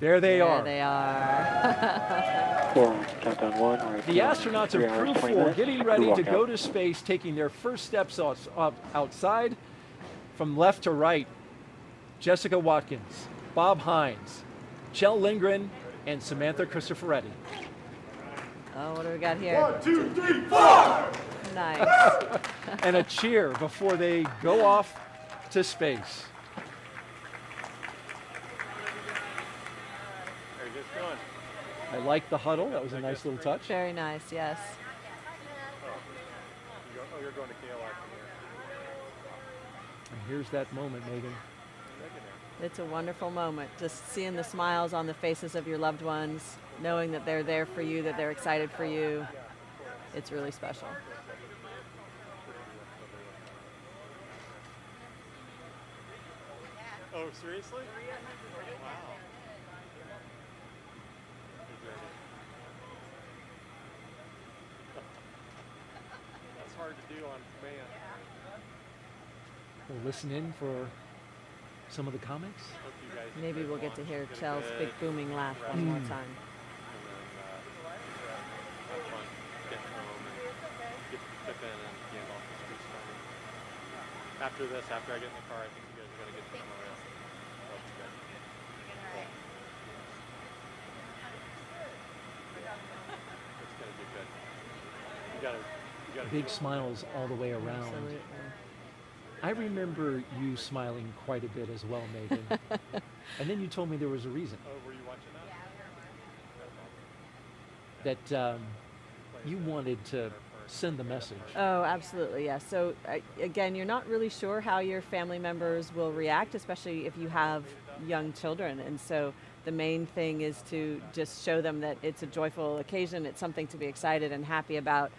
There they are. There they are. Countdown 1. The astronauts of Crew-4 getting ready to go to space, taking their first steps outside. From left to right, Jessica Watkins, Bob Hines, Kjell Lindgren, and Samantha Cristoforetti. Oh, what do we got here? 1, 2, 3, 4! Nice. And a cheer before they go off to space. I like the huddle. That was a nice little touch. Very nice, yes. Oh, you're going to Kjell after And here's that moment, Megan. It's a wonderful moment. Just seeing the smiles on the faces of your loved ones, knowing that they're there for you, that they're excited for you. It's really special. Oh, seriously? Wow. That's hard to do on command. We'll listen in for some of the comments. Hope you guys Maybe enjoyed we'll the get to launch. hear Get a Kjell's good big booming laugh one more time. And then have fun getting home and get to tip in and get off the street starting. After this, after I get in the car, I think you guys are going to get somewhere else. Hope you guys. It's going to be good. You got to Big smiles all the way around. Absolutely. I remember you smiling quite a bit as well, Megan. And then you told me there was a reason. Oh, were you watching that? That you wanted to send the message. Oh, absolutely, yes. So again, you're not really sure how your family members will react, especially if you have young children. And so the main thing is to just show them that it's a joyful occasion, it's something to be excited and happy about.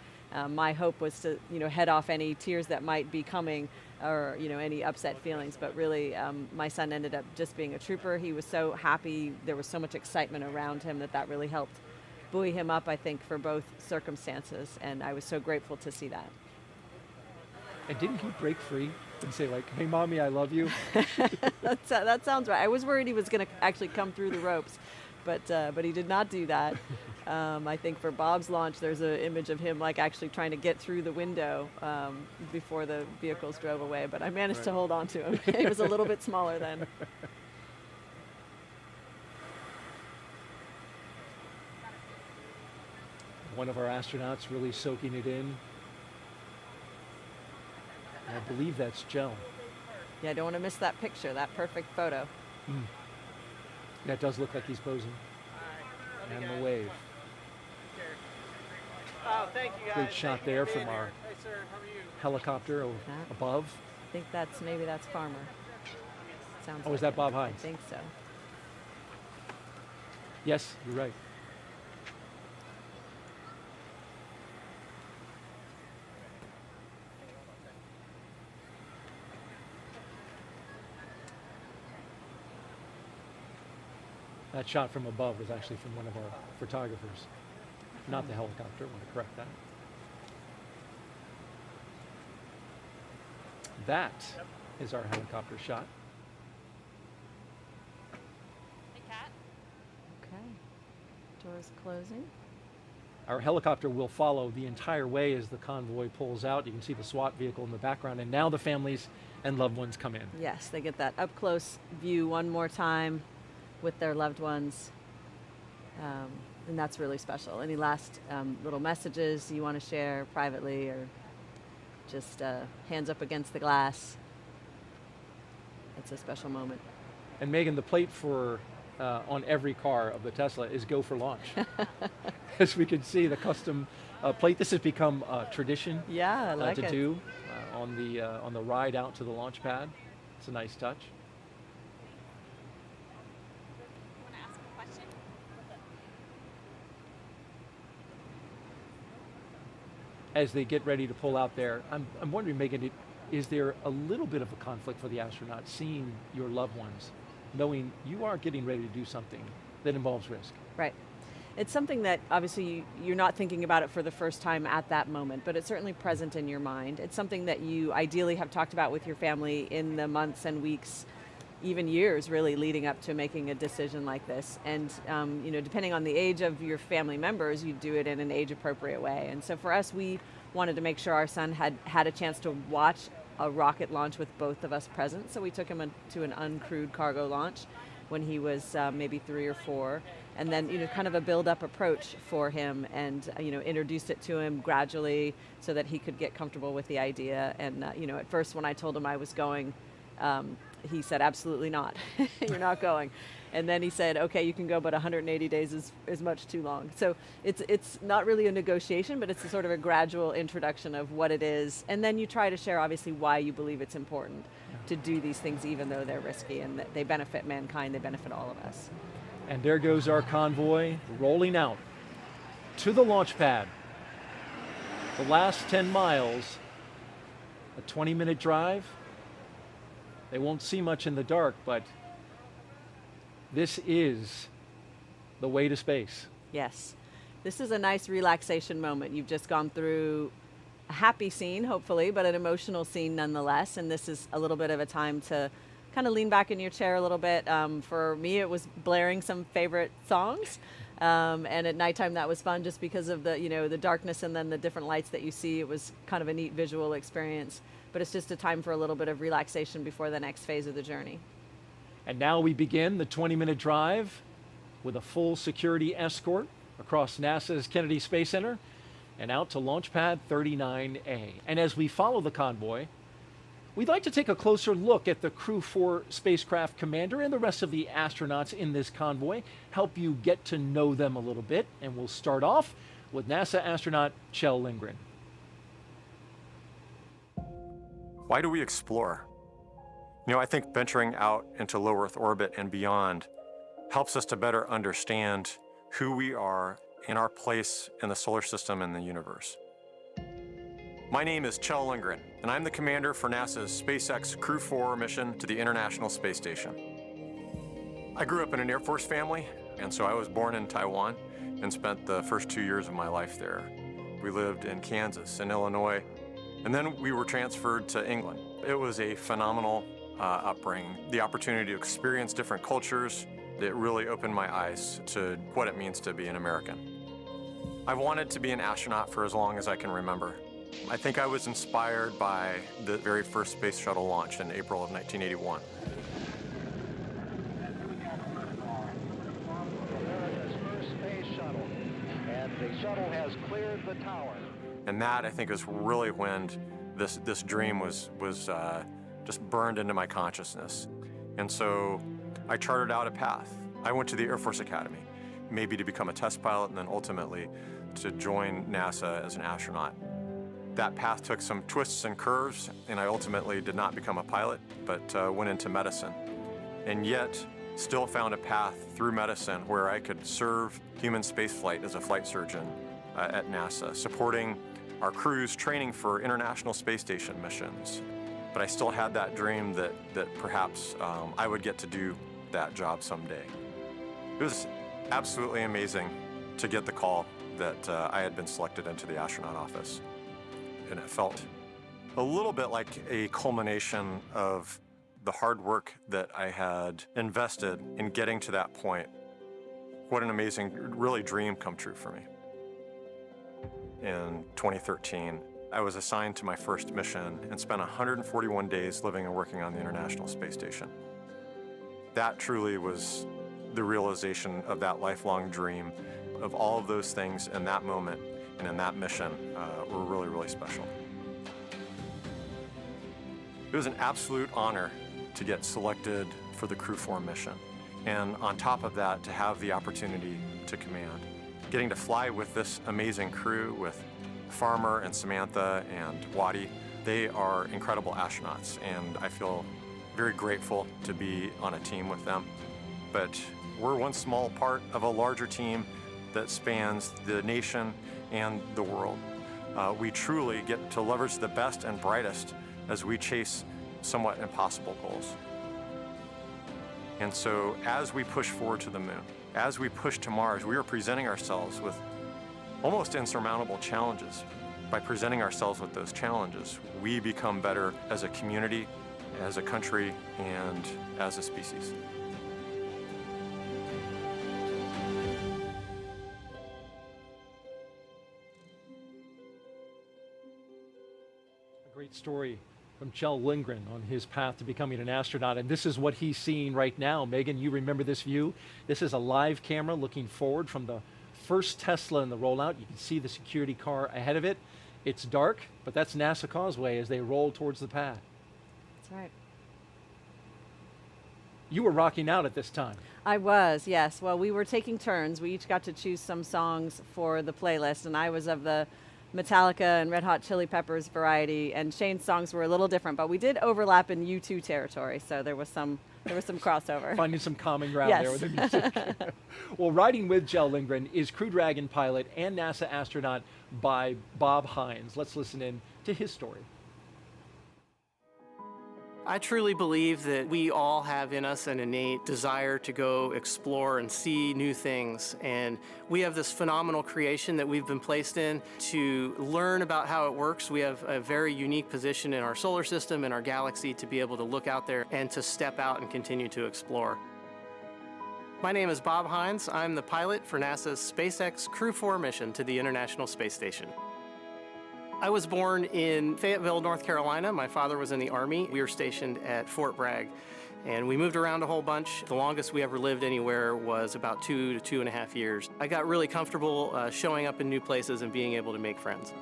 My hope was to, head off any tears that might be coming or, any upset feelings. But really, my son ended up just being a trooper. He was so happy. There was so much excitement around him that really helped buoy him up, I think, for both circumstances. And I was so grateful to see that. And didn't he break free and say, like, hey, Mommy, I love you? That sounds right. I was worried he was going to actually come through the ropes, but he did not do that. I think for Bob's launch, there's an image of him like actually trying to get through the window before the vehicles drove away, but I managed to hold on to him. He was a little bit smaller then. One of our astronauts really soaking it in. And I believe that's Kjell. Yeah, I don't want to miss that picture, that perfect photo. That does look like he's posing. And the wave. Oh, thank you guys. Great shot there from our Hey, sir, how are you? helicopter above. I think maybe that's Farmer. Sounds Oh, like is that it. Bob I Hines? think so. Yes, you're right. That shot from above was actually from one of our photographers, not the helicopter. I want to correct that. That is our helicopter shot. Okay. Doors closing. Our helicopter will follow the entire way as the convoy pulls out. You can see the SWAT vehicle in the background, and now the families and loved ones come in. Yes, they get that up close view one more time with their loved ones. And that's really special. Any last little messages you want to share privately, or just hands up against the glass? It's a special moment. And Megan, the plate for on every car of the Tesla is "Go for Launch." As we can see, the custom plate. This has become a tradition. Yeah, I like to it. do on the ride out to the launch pad. It's a nice touch. As they get ready to pull out there, I'm wondering, Megan, is there a little bit of a conflict for the astronauts seeing your loved ones, knowing you are getting ready to do something that involves risk? Right. It's something that obviously you're not thinking about it for the first time at that moment, but it's certainly present in your mind. It's something that you ideally have talked about with your family in the months and weeks even years really leading up to making a decision like this. And you know, depending on the age of your family members, you do it in an age appropriate way. And so for us, we wanted to make sure our son had a chance to watch a rocket launch with both of us present. So we took him to an uncrewed cargo launch when he was maybe 3 or 4. And then, you know, kind of a build-up approach for him, and you know, introduced it to him gradually so that he could get comfortable with the idea. And you know, at first when I told him I was going, he said, absolutely not. You're not going. And then he said, okay, you can go, but 180 days is much too long. So it's not really a negotiation, but it's a sort of a gradual introduction of what it is. And then you try to share, obviously, why you believe it's important to do these things, even though they're risky, and that they benefit mankind, they benefit all of us. And there goes our convoy rolling out to the launch pad. The last 10 miles, a 20-minute drive. They won't see much in the dark, but this is the way to space. Yes. This is a nice relaxation moment. You've just gone through a happy scene, hopefully, but an emotional scene nonetheless. And this is a little bit of a time to kind of lean back in your chair a little bit. For me, it was blaring some favorite songs. And at nighttime, that was fun just because of the, you know, the darkness and then the different lights that you see. It was kind of a neat visual experience. But it's just a time for a little bit of relaxation before the next phase of the journey. And now we begin the 20-minute drive with a full security escort across NASA's Kennedy Space Center and out to Launch Pad 39A. And as we follow the convoy, we'd like to take a closer look at the Crew-4 spacecraft commander and the rest of the astronauts in this convoy, help you get to know them a little bit. And we'll start off with NASA astronaut Kjell Lindgren. Why do we explore? You know, I think venturing out into low Earth orbit and beyond helps us to better understand who we are and our place in the solar system and the universe. My name is Kjell Lindgren, and I'm the commander for NASA's SpaceX Crew-4 mission to the International Space Station. I grew up in an Air Force family, and so I was born in Taiwan and spent the first 2 years of my life there. We lived in Kansas and Illinois, and then we were transferred to England. It was a phenomenal upbringing. The opportunity to experience different cultures, it really opened my eyes to what it means to be an American. I've wanted to be an astronaut for as long as I can remember. I think I was inspired by the very first space shuttle launch in April of 1981. America's first space shuttle, and the shuttle has cleared the tower. And that, I think, is really when this dream was just burned into my consciousness. And so I charted out a path. I went to the Air Force Academy, maybe to become a test pilot and then ultimately to join NASA as an astronaut. That path took some twists and curves, and I ultimately did not become a pilot, but went into medicine. And yet, still found a path through medicine where I could serve human spaceflight as a flight surgeon at NASA, supporting our crews training for International Space Station missions. But I still had that dream that perhaps I would get to do that job someday. It was absolutely amazing to get the call that I had been selected into the astronaut office. And it felt a little bit like a culmination of the hard work that I had invested in getting to that point. What an amazing, really dream come true for me. In 2013, I was assigned to my first mission and spent 141 days living and working on the International Space Station. That truly was the realization of that lifelong dream. Of all of those things in that moment and in that mission were really, really special. It was an absolute honor to get selected for the Crew-4 mission. And on top of that, to have the opportunity to command. Getting to fly with this amazing crew, with Farmer and Samantha and Waddy, they are incredible astronauts, and I feel very grateful to be on a team with them. But we're one small part of a larger team that spans the nation and the world. We truly get to leverage the best and brightest as we chase somewhat impossible goals. And so as we push forward to the moon, as we push to Mars, we are presenting ourselves with almost insurmountable challenges. By presenting ourselves with those challenges, we become better as a community as a country and as a species. A great story from Kjell Lindgren on his path to becoming an astronaut, and this is what he's seeing right now. Megan, you remember this view? This is a live camera looking forward from the first Tesla in the rollout. You can see the security car ahead of it. It's dark, but that's NASA Causeway as they roll towards the pad. That's right. You were rocking out at this time. I was, yes. Well, we were taking turns. We each got to choose some songs for the playlist, and I was of the Metallica and Red Hot Chili Peppers variety, and Shane's songs were a little different, but we did overlap in U2 territory, so there was some crossover. Finding some common ground Yes. there with the music. Well, riding with Kjell Lindgren is Crew Dragon pilot and NASA astronaut by Bob Hines. Let's listen in to his story. I truly believe that we all have in us an innate desire to go explore and see new things. And we have this phenomenal creation that we've been placed in to learn about how it works. We have a very unique position in our solar system and our galaxy to be able to look out there and to step out and continue to explore. My name is Bob Hines. I'm the pilot for NASA's SpaceX Crew-4 mission to the International Space Station. I was born in Fayetteville, North Carolina. My father was in the Army. We were stationed at Fort Bragg, and we moved around a whole bunch. The longest we ever lived anywhere was about 2 to 2.5 years. I got really comfortable showing up in new places and being able to make friends.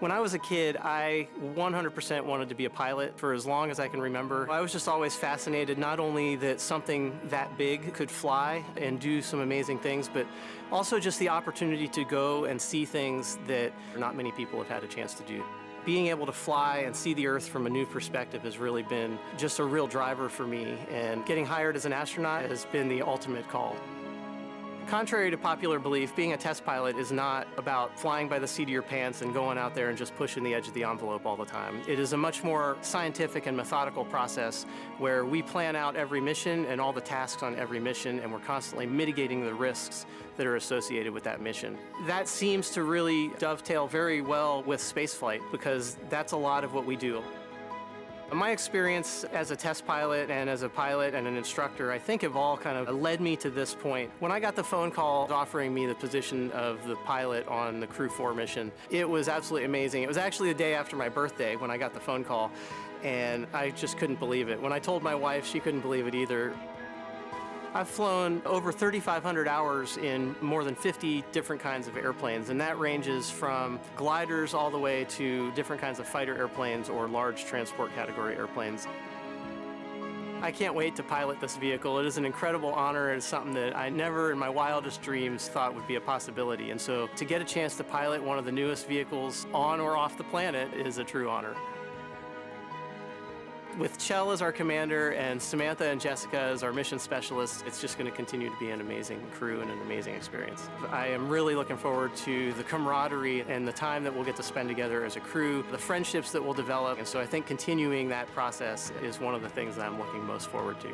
When I was a kid, I 100% wanted to be a pilot for as long as I can remember. I was just always fascinated, not only that something that big could fly and do some amazing things, but also just the opportunity to go and see things that not many people have had a chance to do. Being able to fly and see the Earth from a new perspective has really been just a real driver for me, and getting hired as an astronaut has been the ultimate call. Contrary to popular belief, being a test pilot is not about flying by the seat of your pants and going out there and just pushing the edge of the envelope all the time. It is a much more scientific and methodical process where we plan out every mission and all the tasks on every mission, and we're constantly mitigating the risks that are associated with that mission. That seems to really dovetail very well with spaceflight, because that's a lot of what we do. My experience as a test pilot and as a pilot and an instructor, I think, have all kind of led me to this point. When I got the phone call offering me the position of the pilot on the Crew-4 mission, it was absolutely amazing. It was actually the day after my birthday when I got the phone call, and I just couldn't believe it. When I told my wife, she couldn't believe it either. I've flown over 3,500 hours in more than 50 different kinds of airplanes, and that ranges from gliders all the way to different kinds of fighter airplanes or large transport category airplanes. I can't wait to pilot this vehicle. It is an incredible honor. It is something that I never in my wildest dreams thought would be a possibility. And so to get a chance to pilot one of the newest vehicles on or off the planet is a true honor. With Kjell as our commander and Samantha and Jessica as our mission specialists, it's just going to continue to be an amazing crew and an amazing experience. I am really looking forward to the camaraderie and the time that we'll get to spend together as a crew, the friendships that we'll develop, and so I think continuing that process is one of the things that I'm looking most forward to.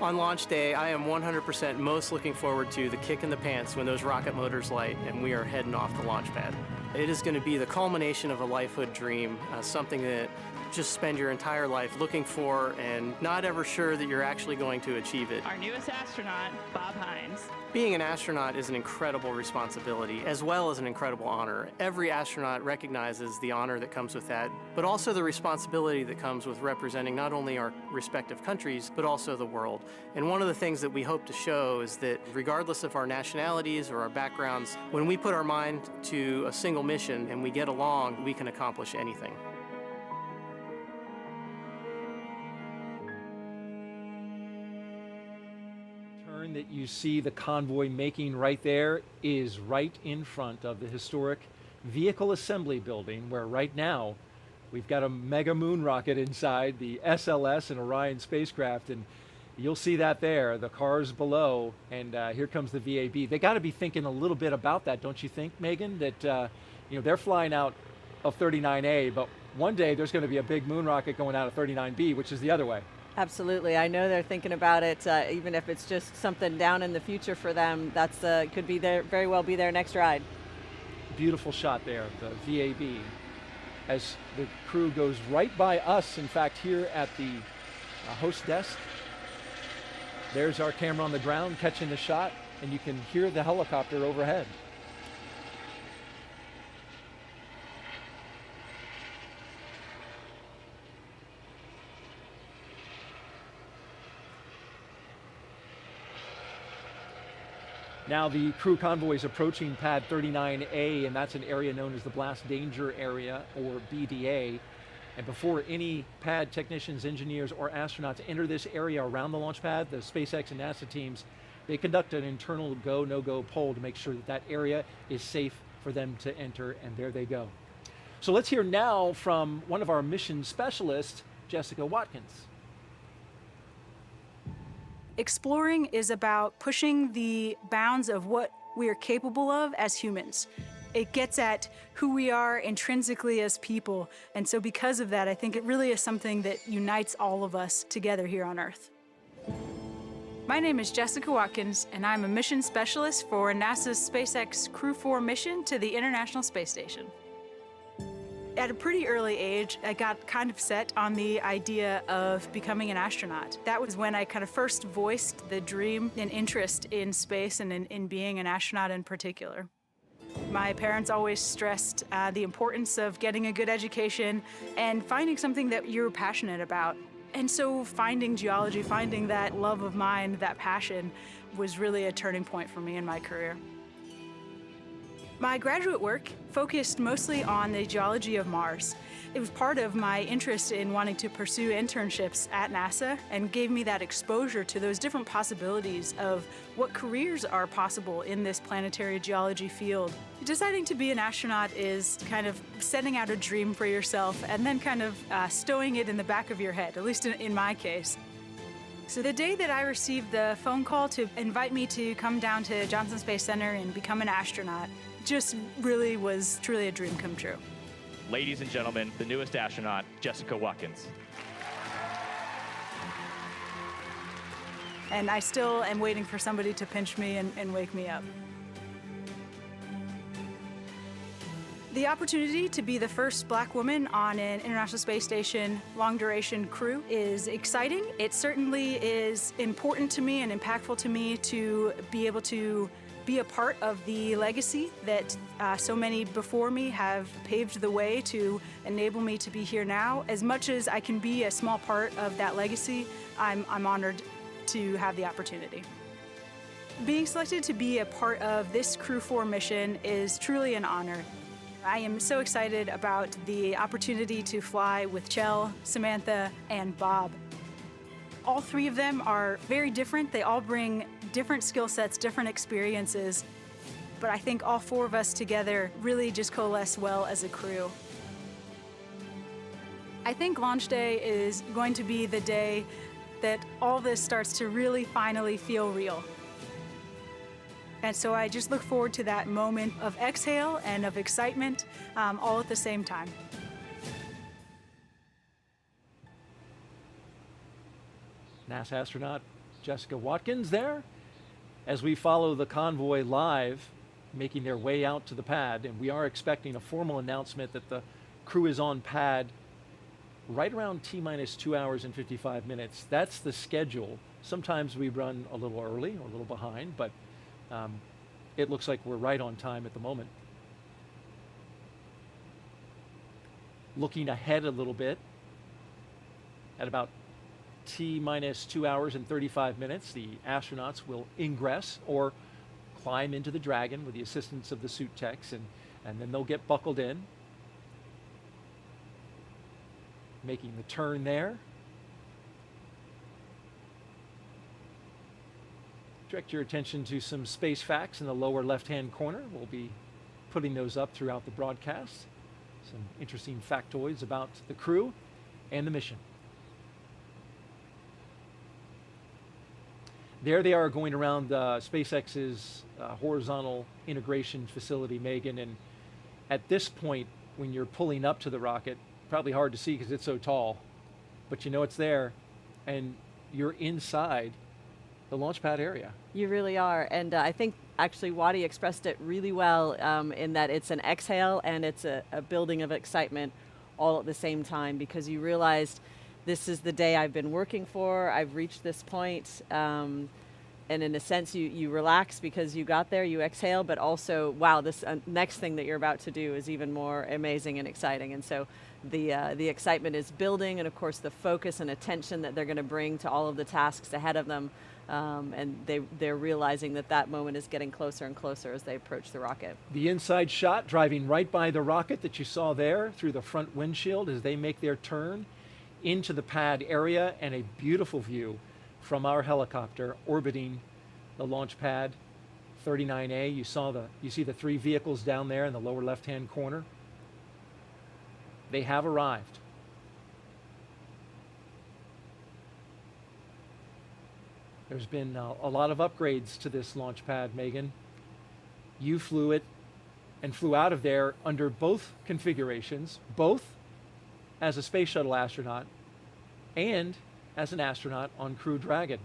On launch day, I am 100% most looking forward to the kick in the pants when those rocket motors light and we are heading off the launch pad. It is going to be the culmination of a lifehood dream, something that just spend your entire life looking for and not ever sure that you're actually going to achieve it. Our newest astronaut, Bob Hines. Being an astronaut is an incredible responsibility as well as an incredible honor. Every astronaut recognizes the honor that comes with that, but also the responsibility that comes with representing not only our respective countries, but also the world. And one of the things that we hope to show is that regardless of our nationalities or our backgrounds, when we put our mind to a single mission and we get along, we can accomplish anything. That you see the convoy making right there is right in front of the historic Vehicle Assembly Building, where right now we've got a mega moon rocket inside the SLS and Orion spacecraft, and you'll see that there, the cars below, and here comes the VAB. They got to be thinking a little bit about that, don't you think, Megan? That they're flying out of 39A, but one day there's going to be a big moon rocket going out of 39B, which is the other way. Absolutely. I know they're thinking about it, even if it's just something down in the future for them. That's could be very well be their next ride. Beautiful shot there, the VAB. as the crew goes right by us, in fact, here at the host desk. There's our camera on the ground catching the shot, and you can hear the helicopter overhead. Now the crew convoy is approaching pad 39A, and that's an area known as the Blast Danger Area, or BDA. And before any pad technicians, engineers, or astronauts enter this area around the launch pad, the SpaceX and NASA teams, they conduct an internal go, no-go poll to make sure that that area is safe for them to enter, and there they go. So let's hear now from one of our mission specialists, Jessica Watkins. Exploring is about pushing the bounds of what we are capable of as humans. It gets at who we are intrinsically as people. And so because of that, I think it really is something that unites all of us together here on Earth. My name is Jessica Watkins, and I'm a mission specialist for NASA's SpaceX Crew-4 mission to the International Space Station. At a pretty early age, I got kind of set on the idea of becoming an astronaut. That was when I kind of first voiced the dream and interest in space and in being an astronaut in particular. My parents always stressed the importance of getting a good education and finding something that you're passionate about. And so finding geology, finding that love of mine, that passion, was really a turning point for me in my career. My graduate work focused mostly on the geology of Mars. It was part of my interest in wanting to pursue internships at NASA and gave me that exposure to those different possibilities of what careers are possible in this planetary geology field. Deciding to be an astronaut is kind of setting out a dream for yourself and then kind of stowing it in the back of your head, at least in my case. So the day that I received the phone call to invite me to come down to Johnson Space Center and become an astronaut just really was truly a dream come true. Ladies and gentlemen, the newest astronaut, Jessica Watkins. And I still am waiting for somebody to pinch me and wake me up. The opportunity to be the first Black woman on an International Space Station long-duration crew is exciting. It certainly is important to me and impactful to me to be able to be a part of the legacy that so many before me have paved the way to enable me to be here now. As much as I can be a small part of that legacy, I'm honored to have the opportunity. Being selected to be a part of this Crew-4 mission is truly an honor. I am so excited about the opportunity to fly with Kjell, Samantha, and Bob. All three of them are very different. They all bring different skill sets, different experiences, but I think all four of us together really just coalesce well as a crew. I think launch day is going to be the day that all this starts to really finally feel real. And so I just look forward to that moment of exhale and of excitement all at the same time. NASA astronaut Jessica Watkins there as we follow the convoy live, making their way out to the pad, and we are expecting a formal announcement that the crew is on pad right around T-minus 2 hours and 55 minutes. That's the schedule. Sometimes we run a little early or a little behind, but it looks like we're right on time at the moment. Looking ahead a little bit, at about T-minus 2 hours and 35 minutes, the astronauts will ingress or climb into the Dragon with the assistance of the suit techs, and then they'll get buckled in, making the turn there. Direct your attention to some space facts in the lower left-hand corner. We'll be putting those up throughout the broadcast. Some interesting factoids about the crew and the mission. There they are going around SpaceX's horizontal integration facility, Megan, and at this point, when you're pulling up to the rocket, probably hard to see because it's so tall, but you know it's there, and you're inside the launch pad area. You really are, and I think actually Waddy expressed it really well in that it's an exhale and it's a building of excitement all at the same time, because you realized this is the day I've been working for, I've reached this point, and in a sense you relax because you got there, you exhale, but also, wow, this next thing that you're about to do is even more amazing and exciting. And so the excitement is building, and of course the focus and attention that they're going to bring to all of the tasks ahead of them, and they're realizing that moment is getting closer and closer as they approach the rocket. The inside shot driving right by the rocket that you saw there through the front windshield as they make their turn into the pad area, and a beautiful view from our helicopter orbiting the launch pad 39A. You see the 3 vehicles down there in the lower left-hand corner. They have arrived. There's been a lot of upgrades to this launch pad, Megan. You flew it and flew out of there under both configurations, both as a space shuttle astronaut and as an astronaut on Crew Dragon.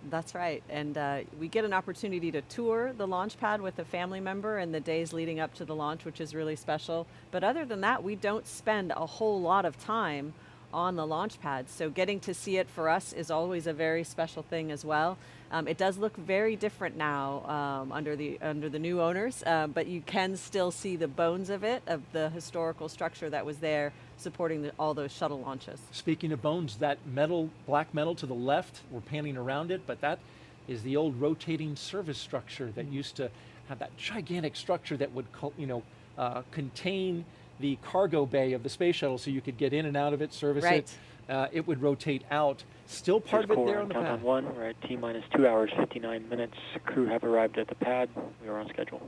That's right, and we get an opportunity to tour the launch pad with a family member in the days leading up to the launch, which is really special. But other than that, we don't spend a whole lot of time on the launch pad, so getting to see it for us is always a very special thing as well. It does look very different now under the new owners, but you can still see the bones of it, of the historical structure that was there supporting all those shuttle launches. Speaking of bones, that black metal to the left, we're panning around it, but that is the old rotating service structure that used to have that gigantic structure that would contain the cargo bay of the space shuttle, so you could get in and out of it, service it. It would rotate out. Still part of it there on the pad. Countdown 1, we're at T-minus 2 hours, 59 minutes. Crew have arrived at the pad. We are on schedule.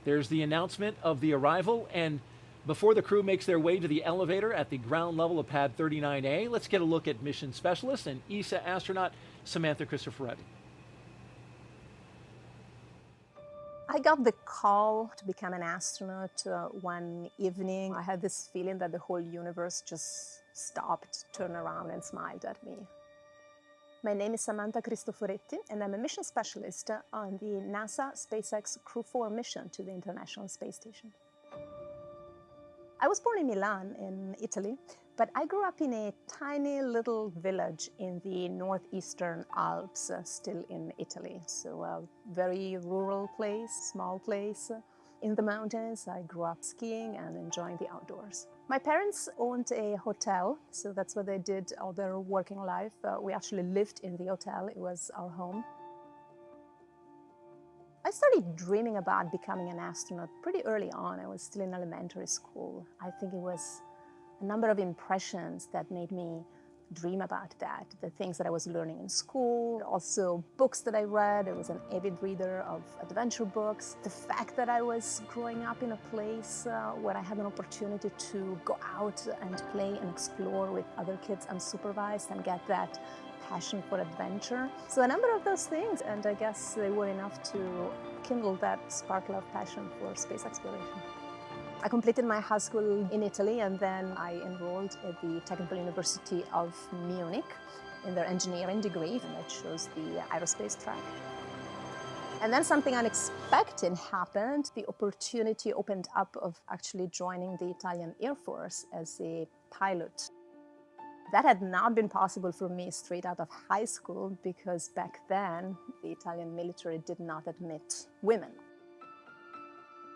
There's the announcement of the arrival, and before the crew makes their way to the elevator at the ground level of pad 39A, let's get a look at mission specialist and ESA astronaut Samantha Cristoforetti. I got the call to become an astronaut one evening. I had this feeling that the whole universe just stopped, turned around, and smiled at me. My name is Samantha Cristoforetti, and I'm a mission specialist on the NASA SpaceX Crew-4 mission to the International Space Station. I was born in Milan, in Italy, but I grew up in a tiny little village in the northeastern Alps, still in Italy. So a very rural place, small place. In the mountains, I grew up skiing and enjoying the outdoors. My parents owned a hotel, so that's what they did all their working life. We actually lived in the hotel. It was our home. I started dreaming about becoming an astronaut pretty early on. I was still in elementary school. I think it was a number of impressions that made me dream about that. The things that I was learning in school, also books that I read. I was an avid reader of adventure books. The fact that I was growing up in a place where I had an opportunity to go out and play and explore with other kids unsupervised and get that passion for adventure. So a number of those things, and I guess they were enough to kindle that sparkle of passion for space exploration. I completed my high school in Italy, and then I enrolled at the Technical University of Munich in their engineering degree, and I chose the aerospace track. And then something unexpected happened. The opportunity opened up of actually joining the Italian Air Force as a pilot. That had not been possible for me straight out of high school, because back then the Italian military did not admit women.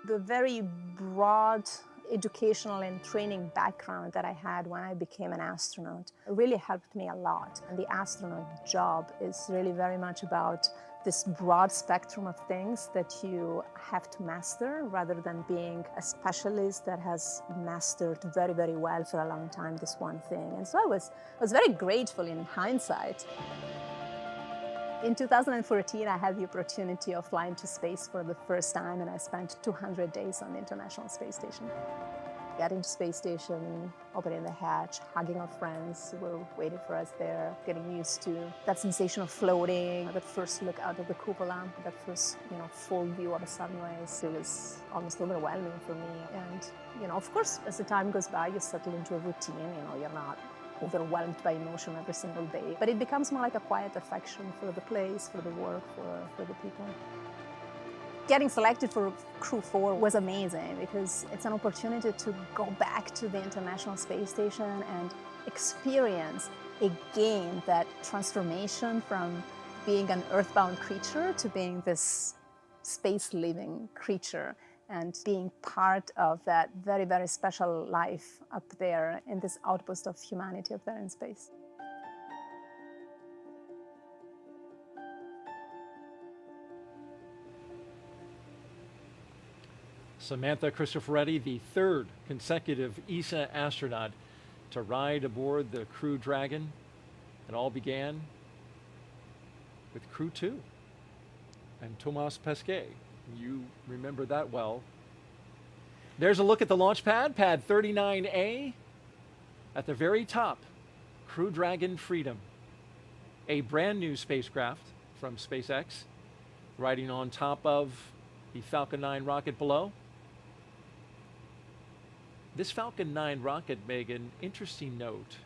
The very broad educational and training background that I had when I became an astronaut really helped me a lot. And the astronaut job is really very much about this broad spectrum of things that you have to master, rather than being a specialist that has mastered very, very well for a long time this one thing. And so I was very grateful in hindsight. In 2014, I had the opportunity of flying to space for the first time, and I spent 200 days on the International Space Station. Getting to space station, opening the hatch, hugging our friends who were waiting for us there, getting used to that sensation of floating, that first look out of the cupola, that first, full view of a sunrise. It was almost overwhelming for me. And, of course, as the time goes by, you settle into a routine. You're not overwhelmed by emotion every single day, but it becomes more like a quiet affection for the place, for the work, for the people. Getting selected for Crew-4 was amazing because it's an opportunity to go back to the International Space Station and experience again that transformation from being an earthbound creature to being this space-living creature and being part of that very, very special life up there in this outpost of humanity up there in space. Samantha Cristoforetti, the third consecutive ESA astronaut to ride aboard the Crew Dragon. It all began with Crew-2 and Thomas Pesquet. You remember that well. There's a look at the launch pad, pad 39A. At the very top, Crew Dragon Freedom, a brand new spacecraft from SpaceX, riding on top of the Falcon 9 rocket below. This Falcon 9 rocket, Megan, interesting note.